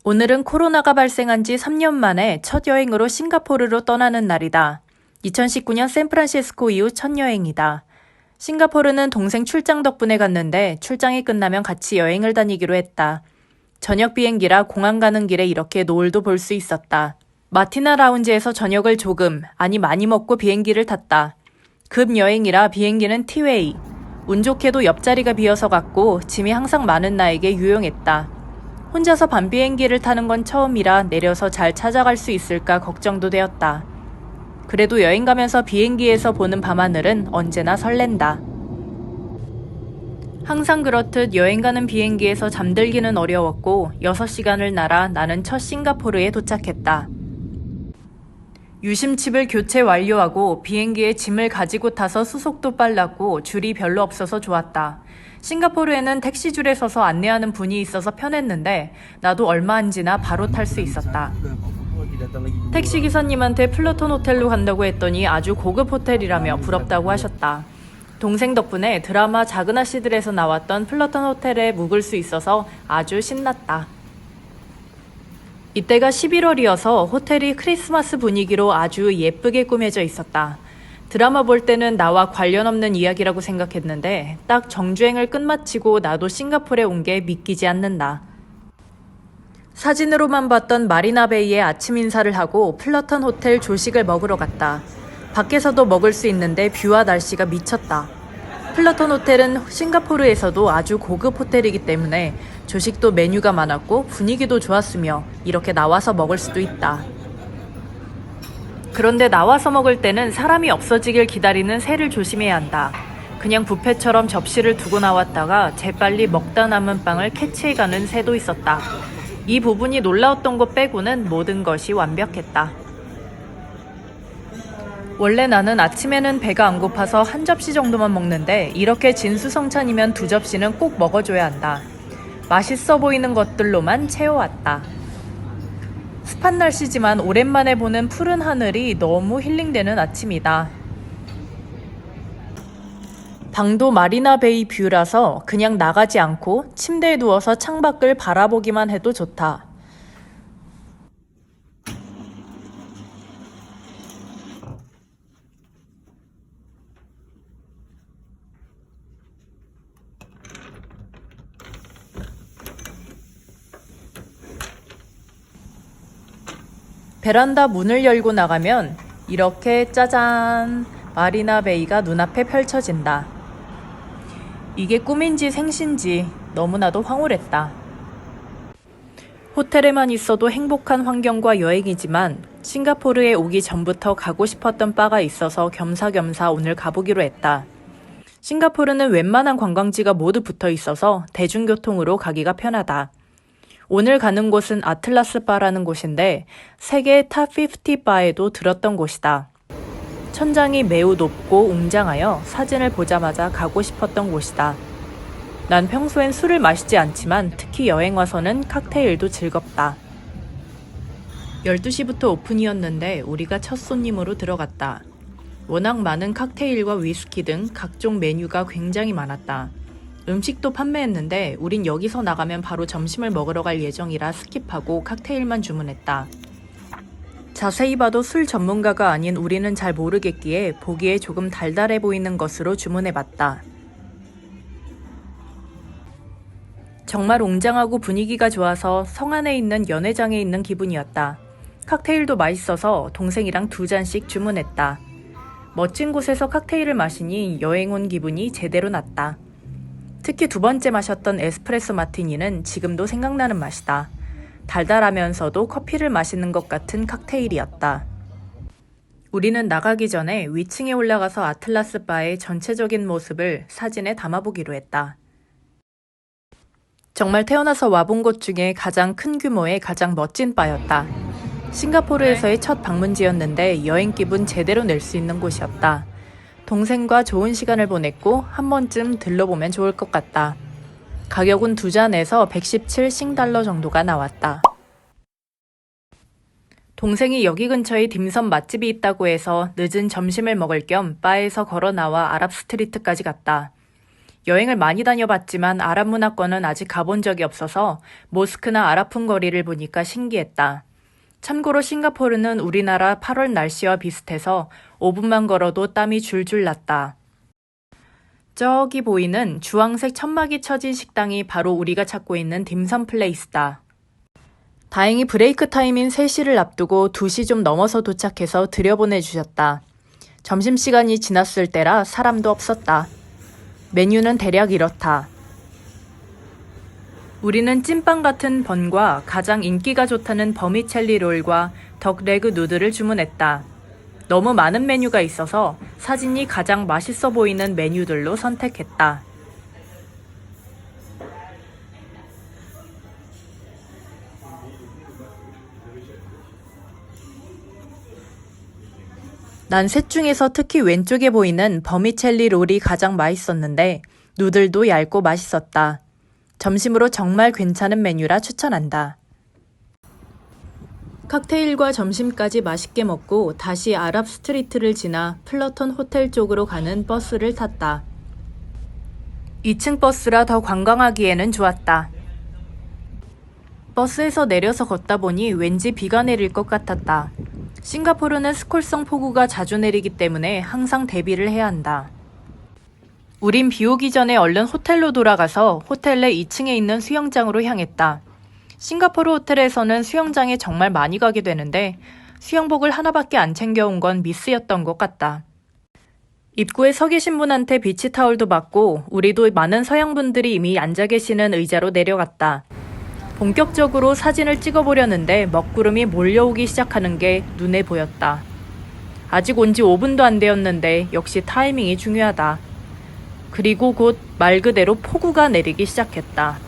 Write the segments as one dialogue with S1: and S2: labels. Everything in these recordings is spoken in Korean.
S1: 오늘은 코로나가 발생한 지 3년 만에 첫 여행으로 싱가포르로 떠나는 날이다. 2019년 샌프란시스코 이후 첫 여행이다. 싱가포르는 동생 출장 덕분에 갔는데 출장이 끝나면 같이 여행을 다니기로 했다. 저녁 비행기라 공항 가는 길에 이렇게 노을도 볼 수 있었다. 마티나 라운지에서 저녁을 많이 먹고 비행기를 탔다. 급 여행이라 비행기는 티웨이. 운 좋게도 옆자리가 비어서 갔고 짐이 항상 많은 나에게 유용했다. 혼자서 밤 비행기를 타는 건 처음이라 내려서 잘 찾아갈 수 있을까 걱정도 되었다. 그래도 여행 가면서 비행기에서 보는 밤하늘은 언제나 설렌다. 항상 그렇듯 여행 가는 비행기에서 잠들기는 어려웠고 6시간을 날아 나는 첫 싱가포르에 도착했다. 유심칩을 교체 완료하고 비행기에 짐을 가지고 타서 수속도 빨랐고 줄이 별로 없어서 좋았다. 싱가포르에는 택시줄에 서서 안내하는 분이 있어서 편했는데 나도 얼마 안 지나 바로 탈 수 있었다. 택시기사님한테 플러턴 호텔로 간다고 했더니 아주 고급 호텔이라며 부럽다고 하셨다. 동생 덕분에 드라마 작은 아씨들에서 나왔던 플러턴 호텔에 묵을 수 있어서 아주 신났다. 이때가 11월이어서 호텔이 크리스마스 분위기로 아주 예쁘게 꾸며져 있었다. 드라마 볼 때는 나와 관련 없는 이야기라고 생각했는데 딱 정주행을 끝마치고 나도 싱가포르에 온 게 믿기지 않는다. 사진으로만 봤던 마리나베이에 아침 인사를 하고 플러턴 호텔 조식을 먹으러 갔다. 밖에서도 먹을 수 있는데 뷰와 날씨가 미쳤다. 플러턴 호텔은 싱가포르에서도 아주 고급 호텔이기 때문에 조식도 메뉴가 많았고 분위기도 좋았으며 이렇게 나와서 먹을 수도 있다. 그런데 나와서 먹을 때는 사람이 없어지길 기다리는 새를 조심해야 한다. 그냥 뷔페처럼 접시를 두고 나왔다가 재빨리 먹다 남은 빵을 캐치해가는 새도 있었다. 이 부분이 놀라웠던 것 빼고는 모든 것이 완벽했다. 원래 나는 아침에는 배가 안 고파서 한 접시 정도만 먹는데 이렇게 진수성찬이면 2접시는 꼭 먹어줘야 한다. 맛있어 보이는 것들로만 채워왔다. 습한 날씨지만 오랜만에 보는 푸른 하늘이 너무 힐링되는 아침이다. 방도 마리나베이 뷰라서 그냥 나가지 않고 침대에 누워서 창밖을 바라보기만 해도 좋다. 베란다 문을 열고 나가면 이렇게 짜잔! 마리나베이가 눈앞에 펼쳐진다. 이게 꿈인지 생신지 너무나도 황홀했다. 호텔에만 있어도 행복한 환경과 여행이지만 싱가포르에 오기 전부터 가고 싶었던 바가 있어서 겸사겸사 오늘 가보기로 했다. 싱가포르는 웬만한 관광지가 모두 붙어 있어서 대중교통으로 가기가 편하다. 오늘 가는 곳은 아틀라스 바라는 곳인데 세계 탑 50 바에도 들었던 곳이다. 천장이 매우 높고 웅장하여 사진을 보자마자 가고 싶었던 곳이다. 난 평소엔 술을 마시지 않지만 특히 여행 와서는 칵테일도 즐겁다. 12시부터 오픈이었는데 우리가 첫 손님으로 들어갔다. 워낙 많은 칵테일과 위스키 등 각종 메뉴가 굉장히 많았다. 음식도 판매했는데 우린 여기서 나가면 바로 점심을 먹으러 갈 예정이라 스킵하고 칵테일만 주문했다. 자세히 봐도 술 전문가가 아닌 우리는 잘 모르겠기에 보기에 조금 달달해 보이는 것으로 주문해봤다. 정말 웅장하고 분위기가 좋아서 성 안에 있는 연회장에 있는 기분이었다. 칵테일도 맛있어서 동생이랑 2잔씩 주문했다. 멋진 곳에서 칵테일을 마시니 여행 온 기분이 제대로 났다. 특히 2번째 마셨던 에스프레소 마티니는 지금도 생각나는 맛이다. 달달하면서도 커피를 마시는 것 같은 칵테일이었다. 우리는 나가기 전에 위층에 올라가서 아틀라스 바의 전체적인 모습을 사진에 담아보기로 했다. 정말 태어나서 와본 곳 중에 가장 큰 규모의 가장 멋진 바였다. 싱가포르에서의 첫 방문지였는데 여행 기분 제대로 낼 수 있는 곳이었다. 동생과 좋은 시간을 보냈고 한 번쯤 들러보면 좋을 것 같다. 가격은 2잔에서 117싱달러 정도가 나왔다. 동생이 여기 근처에 딤섬 맛집이 있다고 해서 늦은 점심을 먹을 겸 바에서 걸어 나와 아랍 스트리트까지 갔다. 여행을 많이 다녀봤지만 아랍 문화권은 아직 가본 적이 없어서 모스크나 아랍풍 거리를 보니까 신기했다. 참고로 싱가포르는 우리나라 8월 날씨와 비슷해서 5분만 걸어도 땀이 줄줄 났다. 저기 보이는 주황색 천막이 쳐진 식당이 바로 우리가 찾고 있는 딤섬 플레이스다. 다행히 브레이크 타임인 3시를 앞두고 2시 좀 넘어서 도착해서 들여보내주셨다. 점심시간이 지났을 때라 사람도 없었다. 메뉴는 대략 이렇다. 우리는 찐빵 같은 번과 가장 인기가 좋다는 버미첼리 롤과 덕레그 누들을 주문했다. 너무 많은 메뉴가 있어서 사진이 가장 맛있어 보이는 메뉴들로 선택했다. 난 셋 중에서 특히 왼쪽에 보이는 버미첼리 롤이 가장 맛있었는데 누들도 얇고 맛있었다. 점심으로 정말 괜찮은 메뉴라 추천한다. 칵테일과 점심까지 맛있게 먹고 다시 아랍 스트리트를 지나 플러턴 호텔 쪽으로 가는 버스를 탔다. 2층 버스라 더 관광하기에는 좋았다. 버스에서 내려서 걷다 보니 왠지 비가 내릴 것 같았다. 싱가포르는 스콜성 폭우가 자주 내리기 때문에 항상 대비를 해야 한다. 우린 비 오기 전에 얼른 호텔로 돌아가서 호텔 내 2층에 있는 수영장으로 향했다. 싱가포르 호텔에서는 수영장에 정말 많이 가게 되는데 수영복을 하나밖에 안 챙겨온 건 미스였던 것 같다. 입구에 서 계신 분한테 비치타올도 받고 우리도 많은 서양분들이 이미 앉아 계시는 의자로 내려갔다. 본격적으로 사진을 찍어보려는데 먹구름이 몰려오기 시작하는 게 눈에 보였다. 아직 온 지 5분도 안 되었는데 역시 타이밍이 중요하다. 그리고 곧 말 그대로 폭우가 내리기 시작했다.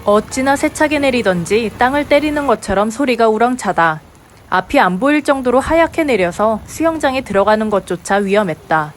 S1: 어찌나 세차게 내리던지 땅을 때리는 것처럼 소리가 우렁차다. 앞이 안 보일 정도로 하얗게 내려서 수영장에 들어가는 것조차 위험했다.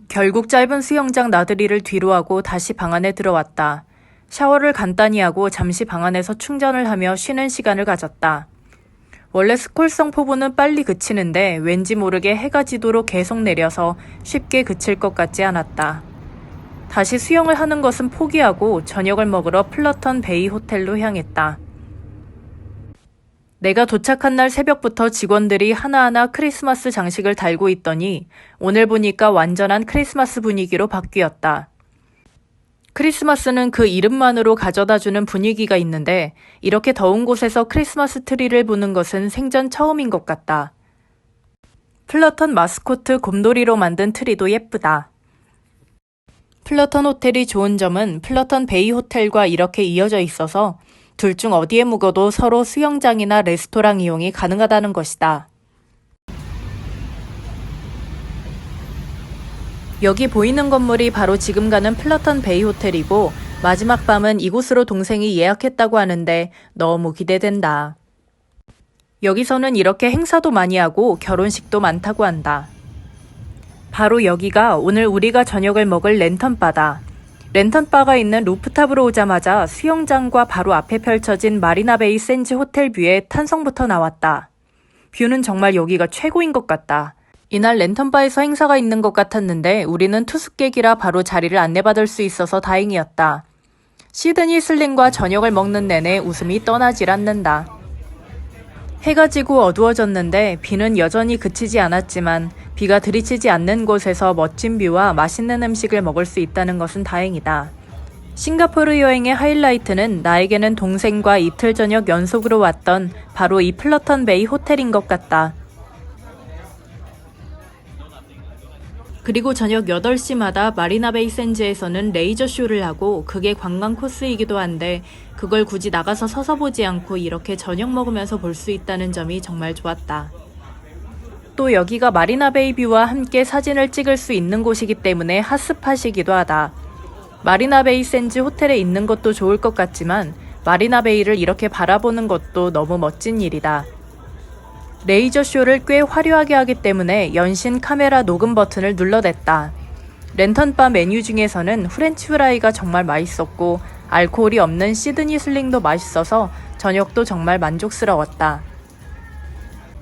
S1: 결국 짧은 수영장 나들이를 뒤로 하고 다시 방 안에 들어왔다. 샤워를 간단히 하고 잠시 방 안에서 충전을 하며 쉬는 시간을 가졌다. 원래 스콜성 폭우는 빨리 그치는데 왠지 모르게 해가 지도록 계속 내려서 쉽게 그칠 것 같지 않았다. 다시 수영을 하는 것은 포기하고 저녁을 먹으러 플러턴 베이 호텔로 향했다. 내가 도착한 날 새벽부터 직원들이 하나하나 크리스마스 장식을 달고 있더니 오늘 보니까 완전한 크리스마스 분위기로 바뀌었다. 크리스마스는 그 이름만으로 가져다주는 분위기가 있는데 이렇게 더운 곳에서 크리스마스 트리를 보는 것은 생전 처음인 것 같다. 플러턴 마스코트 곰돌이로 만든 트리도 예쁘다. 플러턴 호텔이 좋은 점은 플러턴 베이 호텔과 이렇게 이어져 있어서 둘 중 어디에 묵어도 서로 수영장이나 레스토랑 이용이 가능하다는 것이다. 여기 보이는 건물이 바로 지금 가는 플러턴 베이 호텔이고 마지막 밤은 이곳으로 동생이 예약했다고 하는데 너무 기대된다. 여기서는 이렇게 행사도 많이 하고 결혼식도 많다고 한다. 바로 여기가 오늘 우리가 저녁을 먹을 랜턴바다. 랜턴바가 있는 루프탑으로 오자마자 수영장과 바로 앞에 펼쳐진 마리나베이 샌즈 호텔 뷰에 탄성부터 나왔다. 뷰는 정말 여기가 최고인 것 같다. 이날 랜턴바에서 행사가 있는 것 같았는데 우리는 투숙객이라 바로 자리를 안내받을 수 있어서 다행이었다. 시드니 슬링과 저녁을 먹는 내내 웃음이 떠나질 않는다. 해가 지고 어두워졌는데 비는 여전히 그치지 않았지만 비가 들이치지 않는 곳에서 멋진 뷰와 맛있는 음식을 먹을 수 있다는 것은 다행이다. 싱가포르 여행의 하이라이트는 나에게는 동생과 이틀 저녁 연속으로 왔던 바로 이 플러턴 베이 호텔인 것 같다. 그리고 저녁 8시마다 마리나베이 샌즈에서는 레이저 쇼를 하고 그게 관광 코스이기도 한데 그걸 굳이 나가서 서서 보지 않고 이렇게 저녁 먹으면서 볼 수 있다는 점이 정말 좋았다. 또 여기가 마리나베이 뷰와 함께 사진을 찍을 수 있는 곳이기 때문에 핫스팟이기도 하다. 마리나베이 샌즈 호텔에 있는 것도 좋을 것 같지만 마리나베이를 이렇게 바라보는 것도 너무 멋진 일이다. 레이저 쇼를 꽤 화려하게 하기 때문에 연신 카메라 녹음 버튼을 눌러댔다. 랜턴바 메뉴 중에서는 프렌치 프라이가 정말 맛있었고 알코올이 없는 시드니 슬링도 맛있어서 저녁도 정말 만족스러웠다.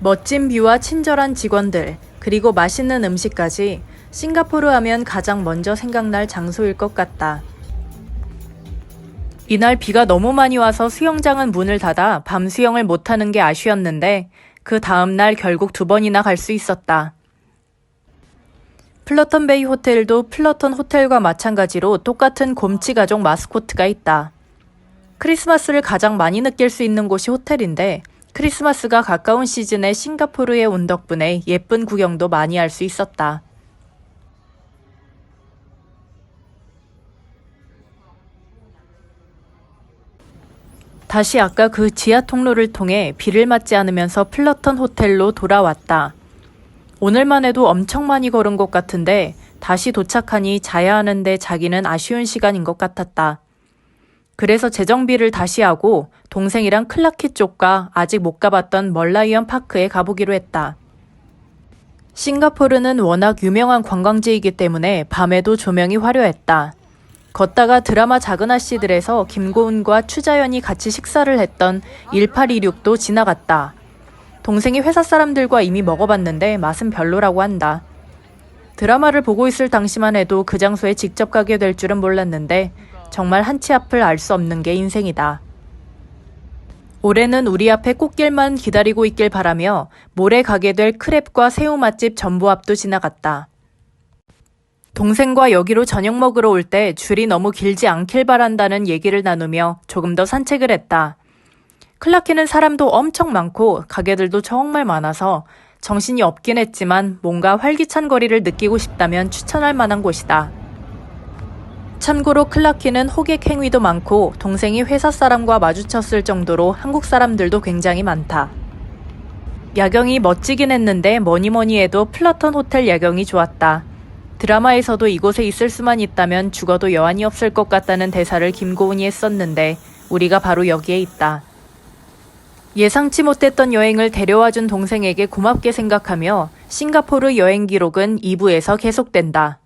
S1: 멋진 뷰와 친절한 직원들, 그리고 맛있는 음식까지 싱가포르 하면 가장 먼저 생각날 장소일 것 같다. 이날 비가 너무 많이 와서 수영장은 문을 닫아 밤 수영을 못하는 게 아쉬웠는데 그 다음날 결국 2번이나 갈 수 있었다. 플러턴 베이 호텔도 플러턴 호텔과 마찬가지로 똑같은 곰치 가족 마스코트가 있다. 크리스마스를 가장 많이 느낄 수 있는 곳이 호텔인데 크리스마스가 가까운 시즌에 싱가포르에 온 덕분에 예쁜 구경도 많이 할 수 있었다. 다시 아까 그 지하 통로를 통해 비를 맞지 않으면서 플러턴 호텔로 돌아왔다. 오늘만 해도 엄청 많이 걸은 것 같은데 다시 도착하니 자야 하는데 자기는 아쉬운 시간인 것 같았다. 그래서 재정비를 다시 하고 동생이랑 클라키 쪽과 아직 못 가봤던 멀라이언 파크에 가보기로 했다. 싱가포르는 워낙 유명한 관광지이기 때문에 밤에도 조명이 화려했다. 걷다가 드라마 작은 아씨들에서 김고은과 추자연이 같이 식사를 했던 1826도 지나갔다. 동생이 회사 사람들과 이미 먹어봤는데 맛은 별로라고 한다. 드라마를 보고 있을 당시만 해도 그 장소에 직접 가게 될 줄은 몰랐는데 정말 한치 앞을 알 수 없는 게 인생이다. 올해는 우리 앞에 꽃길만 기다리고 있길 바라며 모레 가게 될 크랩과 새우 맛집 전부 앞도 지나갔다. 동생과 여기로 저녁 먹으러 올 때 줄이 너무 길지 않길 바란다는 얘기를 나누며 조금 더 산책을 했다. 클라키는 사람도 엄청 많고 가게들도 정말 많아서 정신이 없긴 했지만 뭔가 활기찬 거리를 느끼고 싶다면 추천할 만한 곳이다. 참고로 클라키는 호객 행위도 많고 동생이 회사 사람과 마주쳤을 정도로 한국 사람들도 굉장히 많다. 야경이 멋지긴 했는데 뭐니뭐니 해도 플러턴 호텔 야경이 좋았다. 드라마에서도 이곳에 있을 수만 있다면 죽어도 여한이 없을 것 같다는 대사를 김고은이 했었는데 우리가 바로 여기에 있다. 예상치 못했던 여행을 데려와준 동생에게 고맙게 생각하며 싱가포르 여행 기록은 2부에서 계속된다.